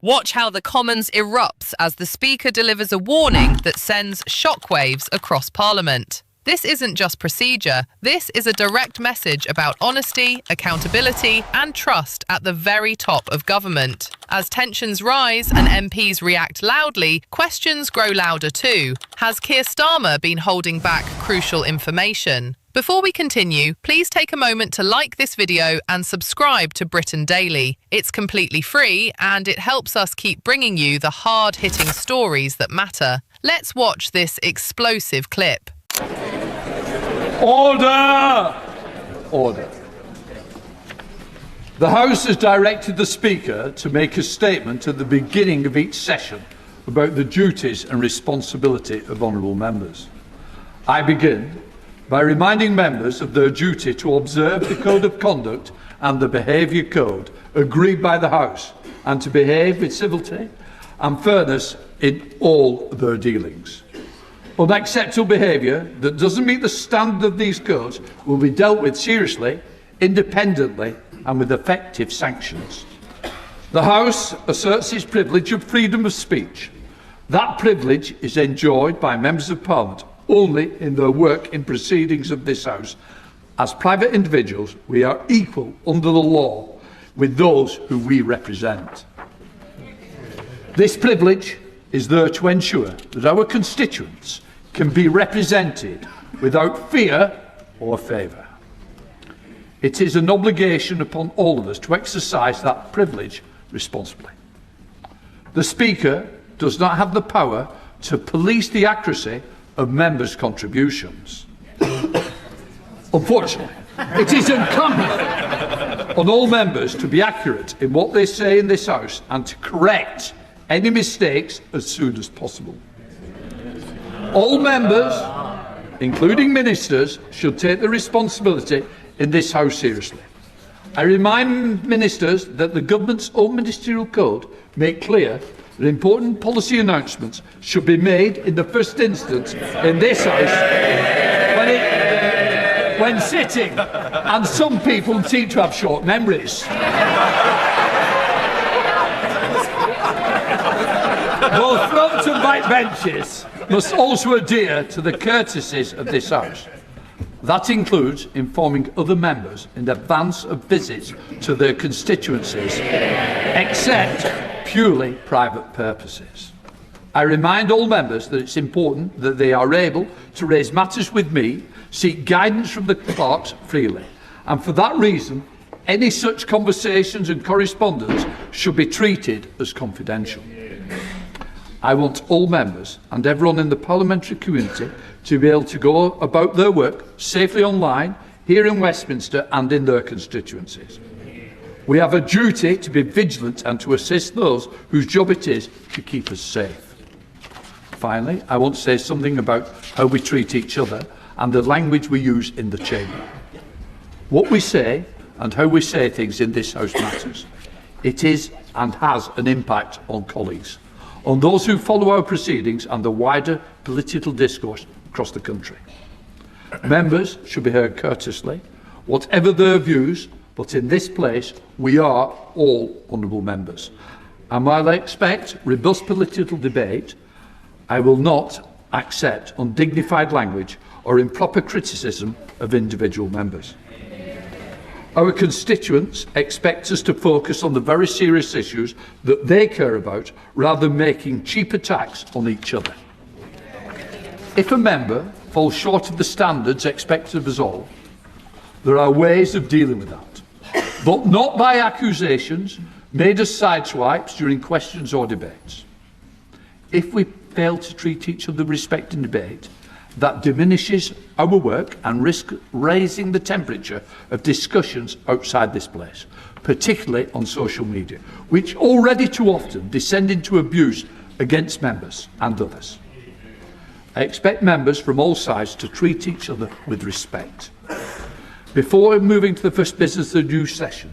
Watch how the Commons erupts as the Speaker delivers a warning that sends shockwaves across Parliament. This isn't just procedure, this is a direct message about honesty, accountability and trust at the very top of government. As tensions rise and MPs react loudly, questions grow louder too. Has Keir Starmer been holding back crucial information? Before we continue, please take a moment to like this video and subscribe to Britain Daily. It's completely free and it helps us keep bringing you the hard-hitting stories that matter. Let's watch this explosive clip. Order! Order. The House has directed the Speaker to make a statement at the beginning of each session about the duties and responsibility of honourable members. I begin by reminding members of their duty to observe the Code of Conduct and the Behaviour Code agreed by the House and to behave with civility and fairness in all their dealings. Unacceptable behaviour that doesn't meet the standard of these codes will be dealt with seriously, independently and with effective sanctions. The House asserts its privilege of freedom of speech. That privilege is enjoyed by members of Parliament only in their work in proceedings of this House. As private individuals, we are equal under the law with those who we represent. This privilege is there to ensure that our constituents can be represented without fear or favour. It is an obligation upon all of us to exercise that privilege responsibly. The Speaker does not have the power to police the accuracy of members' contributions. Unfortunately, it is incumbent on all members to be accurate in what they say in this House and to correct any mistakes as soon as possible. All members, including ministers, should take the responsibility in this House seriously. I remind ministers that the government's own ministerial code make clear that important policy announcements should be made in the first instance in this House when sitting, and some people seem to have short memories. Both front and back benches must also adhere to the courtesies of this House. That includes informing other members in advance of visits to their constituencies, except purely private purposes. I remind all members that it's important that they are able to raise matters with me, seek guidance from the clerks freely, and for that reason, any such conversations and correspondence should be treated as confidential. I want all members and everyone in the parliamentary community to be able to go about their work safely online, here in Westminster and in their constituencies. We have a duty to be vigilant and to assist those whose job it is to keep us safe. Finally, I want to say something about how we treat each other and the language we use in the chamber. What we say and how we say things in this House matters. It is and has an impact on colleagues, on those who follow our proceedings and the wider political discourse across the country. Members should be heard courteously, whatever their views, but in this place we are all honourable members. And while I expect robust political debate, I will not accept undignified language or improper criticism of individual members. Our constituents expect us to focus on the very serious issues that they care about, rather than making cheap attacks on each other. If a member falls short of the standards expected of us all, there are ways of dealing with that, but not by accusations made as sideswipes during questions or debates. If we fail to treat each other with respect in debate, that diminishes our work and risks raising the temperature of discussions outside this place, particularly on social media, which already too often descend into abuse against members and others. I expect members from all sides to treat each other with respect. Before moving to the first business of the new session,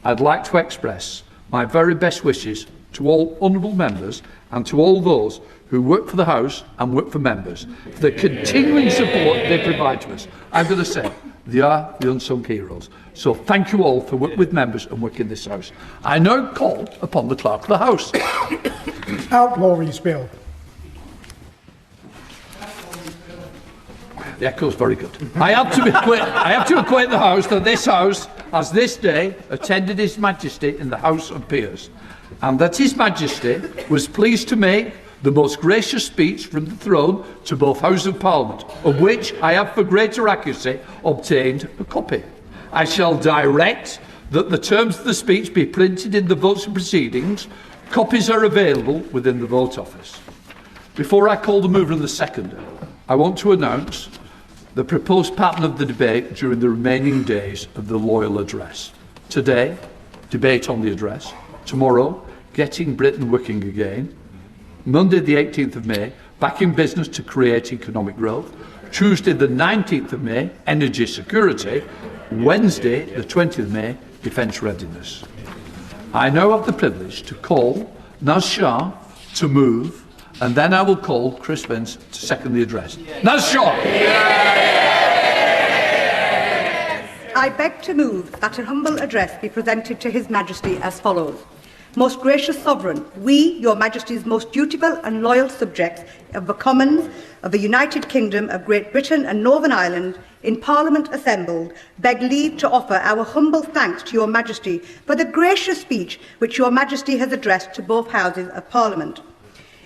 I'd like to express my very best wishes to all honourable members and to all those who work for the House and work for members, for the continuing support they provide to us. I'm going to say, They are the unsung heroes. So thank you all for working with members and working in this House. I now call upon the Clerk of the House. Outlawries Bill. The echo is very good. I have to acquaint the House that this House has this day attended His Majesty in the House of Peers, and that His Majesty was pleased to make the most gracious speech from the throne to both Houses of Parliament, of which I have for greater accuracy obtained a copy. I shall direct that the terms of the speech be printed in the votes and proceedings. Copies are available within the vote office. Before I call the mover and the seconder, I want to announce the proposed pattern of the debate during the remaining days of the Loyal Address. Today, debate on the address. Tomorrow, getting Britain working again. Monday the 18th of May, back in business to create economic growth. Tuesday the 19th of May, energy security. Wednesday the 20th of May, defence readiness. I now have the privilege to call Naz Shah to move, and then I will call Chris Vence to second the address. Naz Shah! I beg to move that an humble address be presented to His Majesty as follows. Most gracious Sovereign, we, Your Majesty's most dutiful and loyal subjects of the Commons of the United Kingdom of Great Britain and Northern Ireland, in Parliament assembled, beg leave to offer our humble thanks to Your Majesty for the gracious speech which Your Majesty has addressed to both Houses of Parliament.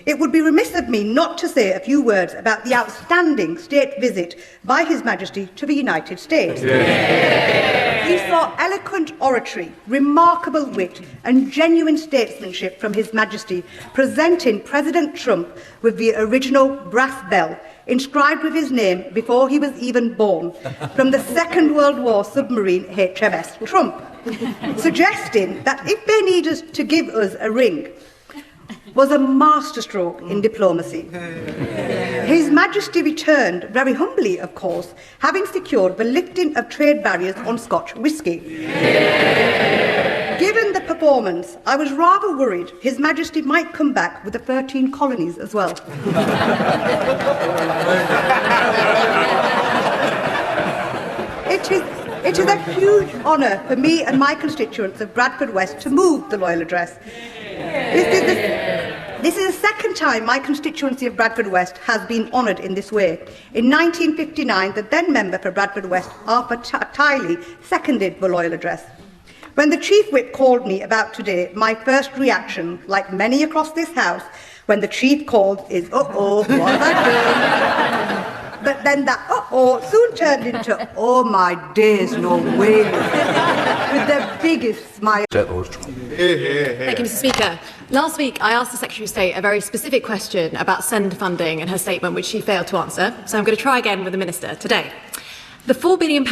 It would be remiss of me not to say a few words about the outstanding state visit by His Majesty to the United States. We saw eloquent oratory, remarkable wit and genuine statesmanship from His Majesty, presenting President Trump with the original brass bell, inscribed with his name before he was even born, from the Second World War submarine HMS Trump, suggesting that if they needed to give us a ring, was a masterstroke in diplomacy. His Majesty returned, very humbly of course, having secured the lifting of trade barriers on Scotch whisky. Given the performance, I was rather worried His Majesty might come back with the 13 colonies as well. It is a huge honour for me and my constituents of Bradford West to move the Loyal Address. This is the second time my constituency of Bradford West has been honoured in this way. In 1959, the then member for Bradford West, Arthur Tiley, seconded the Loyal Address. When the Chief Whip called me about today, my first reaction, like many across this House, when the Chief called is, uh-oh, what have I done? But then that uh-oh soon turned into, oh my days, no way, with the biggest smile. Thank you, Mr. Speaker. Last week, I asked the Secretary of State a very specific question about SEND funding and her statement, which she failed to answer. So I'm going to try again with the Minister today. The £4 billion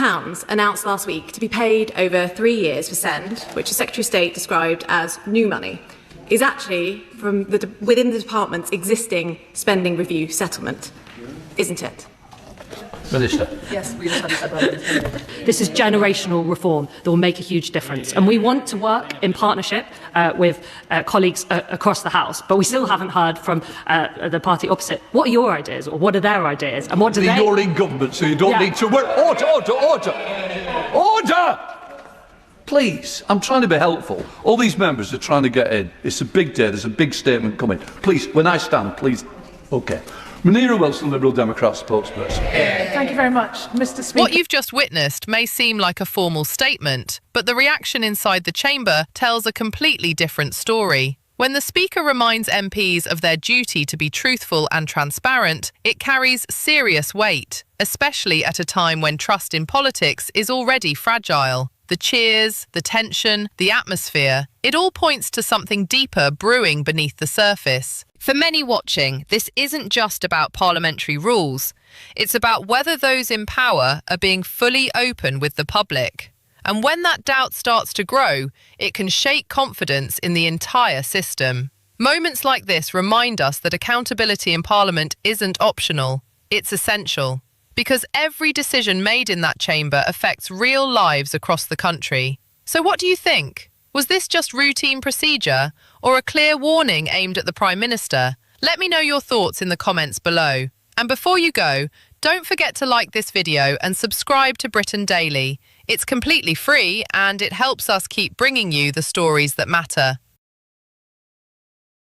announced last week to be paid over 3 years for SEND, which the Secretary of State described as new money, is actually from within the Department's existing spending review settlement, isn't it? Minister. Yes, we just had this is generational reform that will make a huge difference. And we want to work in partnership with colleagues across the House, but we still haven't heard from the party opposite. What are your ideas, or what are their ideas? And what do they... You're in government, so you don't need to work. Order! Please, I'm trying to be helpful. All these members are trying to get in. It's a big day, there's a big statement coming. Please, when I stand, please. OK. Munira Wilson, Liberal Democrat spokesperson. Thank you very much, Mr. Speaker. What you've just witnessed may seem like a formal statement, but the reaction inside the chamber tells a completely different story. When the Speaker reminds MPs of their duty to be truthful and transparent, it carries serious weight, especially at a time when trust in politics is already fragile. The cheers, the tension, the atmosphere, it all points to something deeper brewing beneath the surface. For many watching, this isn't just about parliamentary rules. It's about whether those in power are being fully open with the public. And when that doubt starts to grow, it can shake confidence in the entire system. Moments like this remind us that accountability in Parliament isn't optional. It's essential. Because every decision made in that chamber affects real lives across the country. So what do you think? Was this just routine procedure, or a clear warning aimed at the Prime Minister? Let me know your thoughts in the comments below. And before you go, Don't forget to like this video and subscribe to Britain Daily. It's completely free and it helps us keep bringing you the stories that matter.